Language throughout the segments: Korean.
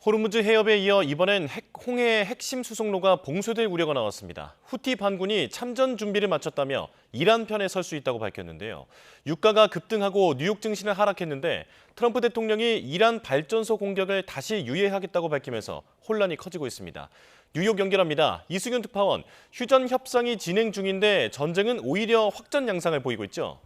호르무즈 해협에 이어 이번엔 홍해의 핵심 수송로가 봉쇄될 우려가 나왔습니다. 후티 반군이 참전 준비를 마쳤다며 이란 편에 설 수 있다고 밝혔는데요. 유가가 급등하고 뉴욕 증시는 하락했는데 트럼프 대통령이 이란 발전소 공격을 다시 유예하겠다고 밝히면서 혼란이 커지고 있습니다. 뉴욕 연결합니다. 이승윤 특파원, 휴전 협상이 진행 중인데 전쟁은 오히려 확전 양상을 보이고 있죠?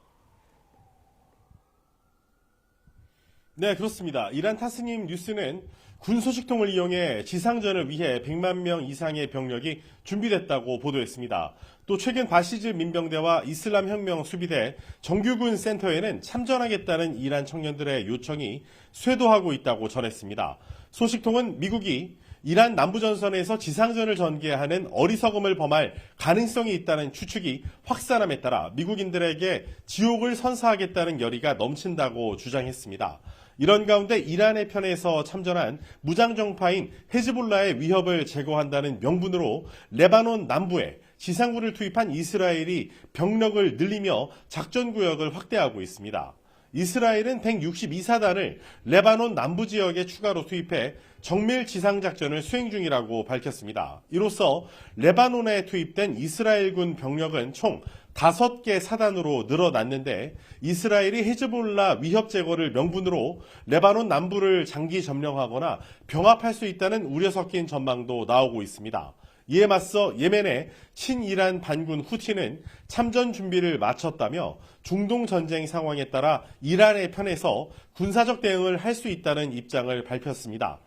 네, 그렇습니다. 이란 타스님 뉴스는 군 소식통을 이용해 지상전을 위해 100만 명 이상의 병력이 준비됐다고 보도했습니다. 또 최근 바시즈 민병대와 이슬람 혁명 수비대 정규군 센터에는 참전하겠다는 이란 청년들의 요청이 쇄도하고 있다고 전했습니다. 소식통은 미국이 이란 남부전선에서 지상전을 전개하는 어리석음을 범할 가능성이 있다는 추측이 확산함에 따라 미국인들에게 지옥을 선사하겠다는 열의가 넘친다고 주장했습니다. 이런 가운데 이란의 편에서 참전한 무장정파인 헤즈볼라의 위협을 제거한다는 명분으로 레바논 남부에 지상군을 투입한 이스라엘이 병력을 늘리며 작전구역을 확대하고 있습니다. 이스라엘은 162사단을 레바논 남부 지역에 추가로 투입해 정밀 지상작전을 수행 중이라고 밝혔습니다. 이로써 레바논에 투입된 이스라엘군 병력은 총 5개 사단으로 늘어났는데 이스라엘이 헤즈볼라 위협 제거를 명분으로 레바논 남부를 장기 점령하거나 병합할 수 있다는 우려 섞인 전망도 나오고 있습니다. 이에 맞서 예멘의 친이란 반군 후티는 참전 준비를 마쳤다며 중동 전쟁 상황에 따라 이란의 편에서 군사적 대응을 할 수 있다는 입장을 밝혔습니다.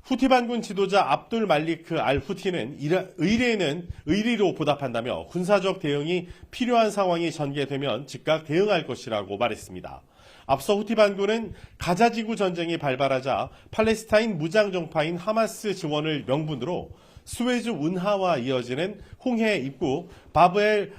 후티 반군 지도자 압둘 말리크 알 후티는 의뢰는 의리로 보답한다며 군사적 대응이 필요한 상황이 전개되면 즉각 대응할 것이라고 말했습니다. 앞서 후티 반군은 가자지구 전쟁이 발발하자 팔레스타인 무장정파인 하마스 지원을 명분으로 스웨즈 운하와 이어지는 홍해 입구 바브엘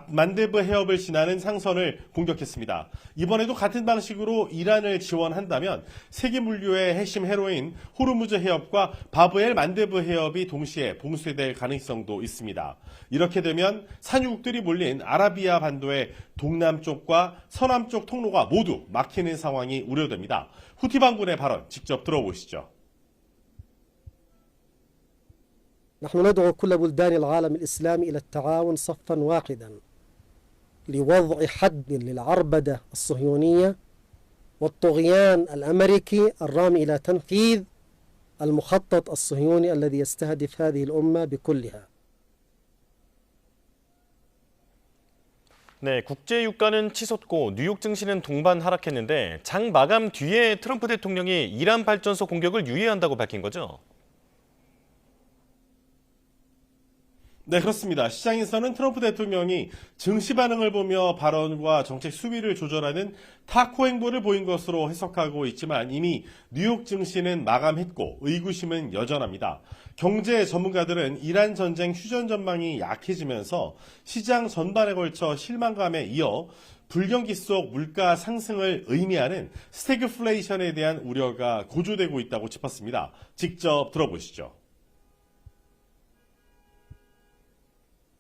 만데브 해협을 지나는 상선을 공격했습니다. 이번에도 같은 방식으로 이란을 지원한다면 세계 물류의 핵심 해로인 호르무즈 해협과 바브엘 만데브 해협이 동시에 봉쇄될 가능성도 있습니다. 이렇게 되면 산유국들이 몰린 아라비아 반도의 동남쪽과 서남쪽 통로가 모두 막히는 상황이 우려됩니다. 후티 반군의 발언 직접 들어보시죠. نحن ندعو كل بلدان العالم الإسلامي إلى التعاون صفا واحدا لوضع حد للعربدة الصهيونية والطغيان الأمريكي الرامي إلى تنفيذ المخطط الصهيوني الذي يستهدف هذه الأمة بكلها. 네, 국제 유가는 치솟고 뉴욕 증시는 동반 하락했는데 장 마감 뒤에 트럼프 대통령이 이란 발전소 공격을 유예한다고 밝힌 거죠? 네, 그렇습니다. 시장에서는 트럼프 대통령이 증시 반응을 보며 발언과 정책 수위를 조절하는 타코 행보를 보인 것으로 해석하고 있지만 이미 뉴욕 증시는 마감했고 의구심은 여전합니다. 경제 전문가들은 이란 전쟁 휴전 전망이 약해지면서 시장 전반에 걸쳐 실망감에 이어 불경기 속 물가 상승을 의미하는 스태그플레이션에 대한 우려가 고조되고 있다고 짚었습니다. 직접 들어보시죠.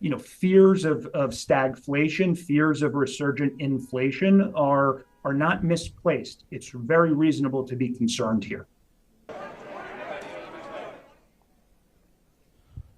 Fears of stagflation, fears of resurgent inflation are not misplaced. It's very reasonable to be concerned here.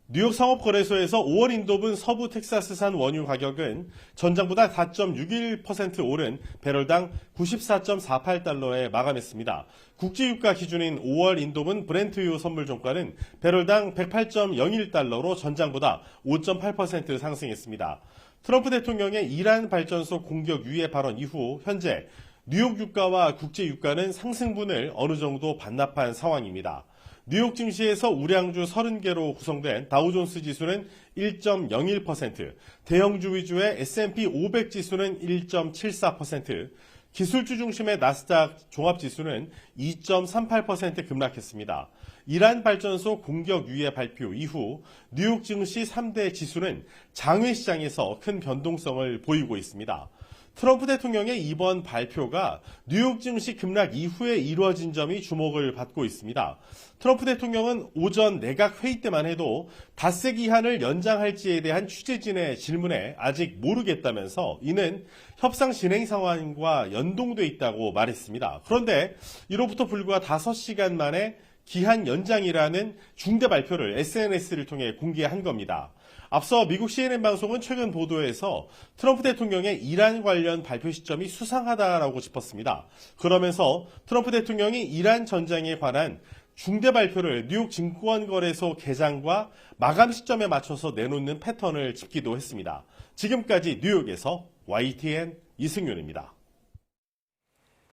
뉴욕 상업거래소에서 5월 인도분 서부 텍사스산 원유 가격은 전장보다 4.61% 오른 배럴당 94.48달러에 마감했습니다. 국제유가 기준인 5월 인도분 브렌트유 선물 종가는 배럴당 108.01달러로 전장보다 5.8% 상승했습니다. 트럼프 대통령의 이란 발전소 공격 유예 발언 이후 현재 뉴욕 유가와 국제유가는 상승분을 어느 정도 반납한 상황입니다. 뉴욕 증시에서 우량주 30개로 구성된 다우존스 지수는 1.01%, 대형주 위주의 S&P 500 지수는 1.74%, 기술주 중심의 나스닥 종합지수는 2.38% 급락했습니다. 이란 발전소 공격 유예 발표 이후 뉴욕 증시 3대 지수는 장외 시장에서 큰 변동성을 보이고 있습니다. 트럼프 대통령의 이번 발표가 뉴욕 증시 급락 이후에 이루어진 점이 주목을 받고 있습니다. 트럼프 대통령은 오전 내각 회의 때만 해도 닷새 기한을 연장할지에 대한 취재진의 질문에 아직 모르겠다면서 이는 협상 진행 상황과 연동돼 있다고 말했습니다. 그런데 이로부터 불과 5시간 만에 기한 연장이라는 중대 발표를 SNS를 통해 공개한 겁니다. 앞서 미국 CNN 방송은 최근 보도에서 트럼프 대통령의 이란 관련 발표 시점이 수상하다라고 짚었습니다. 그러면서 트럼프 대통령이 이란 전쟁에 관한 중대 발표를 뉴욕 증권거래소 개장과 마감 시점에 맞춰서 내놓는 패턴을 짚기도 했습니다. 지금까지 뉴욕에서 YTN 이승윤입니다.